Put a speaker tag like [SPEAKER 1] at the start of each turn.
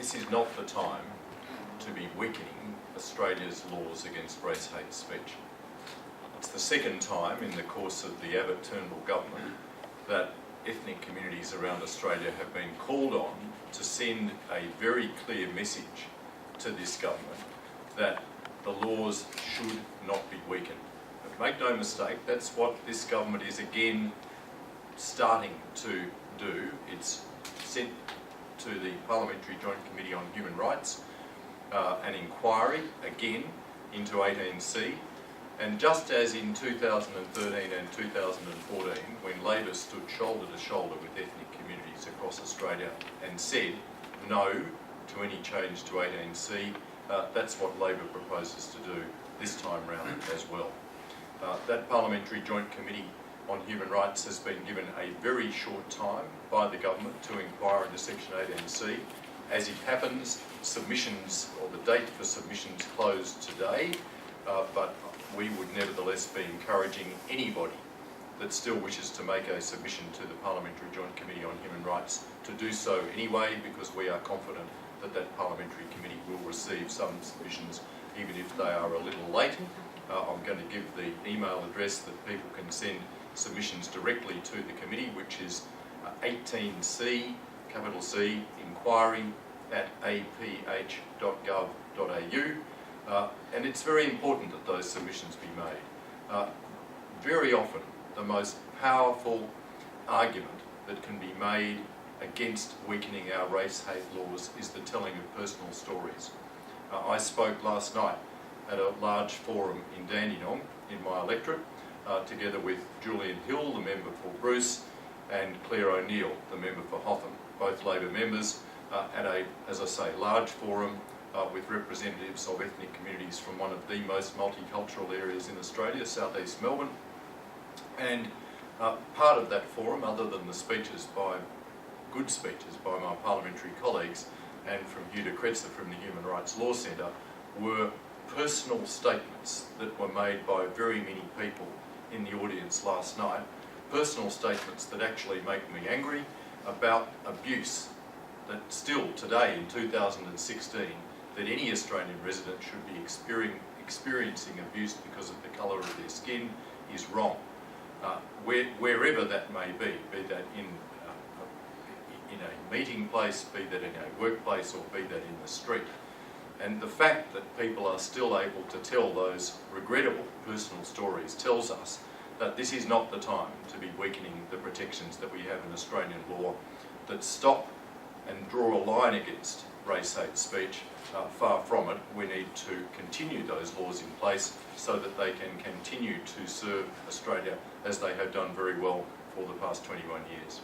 [SPEAKER 1] this is not the time to be weakening Australia's laws against race hate speech. It's the second time in the course of the Abbott-Turnbull government that ethnic communities around Australia have been called on to send a very clear message to this government that the laws should not be weakened. But make no mistake, that's what this government is again starting to do. It's sent to the Parliamentary Joint Committee on Human Rights an inquiry again into 18C, and just as in 2013 and 2014 when Labor stood shoulder to shoulder with ethnic communities across Australia and said no to any change to 18C, that's what Labor proposes to do this time round as well. That Parliamentary Joint Committee on Human Rights has been given a very short time by the government to inquire into Section 18C. As it happens, submissions, or the date for submissions closed today, but we would nevertheless be encouraging anybody that still wishes to make a submission to the Parliamentary Joint Committee on Human Rights to do so anyway, because we are confident that that Parliamentary Committee will receive some submissions even if they are a little late. I'm going to give the email address that people can send submissions directly to the committee, which is 18C, capital C, inquiry @aph.gov.au, and it's very important that those submissions be made. Very often the most powerful argument that can be made against weakening our race hate laws is the telling of personal stories. I spoke last night at a large forum in Dandenong in my electorate, together with Julian Hill, the member for Bruce, and Claire O'Neill, the member for Hotham, both Labor members, at a, as I say, large forum with representatives of ethnic communities from one of the most multicultural areas in Australia, southeast Melbourne. And part of that forum, other than the speeches by, good speeches by my parliamentary colleagues and from Hugh Kretzer from the Human Rights Law Centre, were personal statements that were made by very many people in the audience last night, personal statements that actually make me angry about abuse that still today in 2016 that any Australian resident should be experiencing abuse because of the colour of their skin is wrong. Wherever that may be that in a meeting place, be that in a workplace, or be that in the street. And the fact that people are still able to tell those regrettable personal stories tells us that this is not the time to be weakening the protections that we have in Australian law that stop and draw a line against race hate speech. Far from it. We need to continue those laws in place so that they can continue to serve Australia as they have done very well for the past 21 years.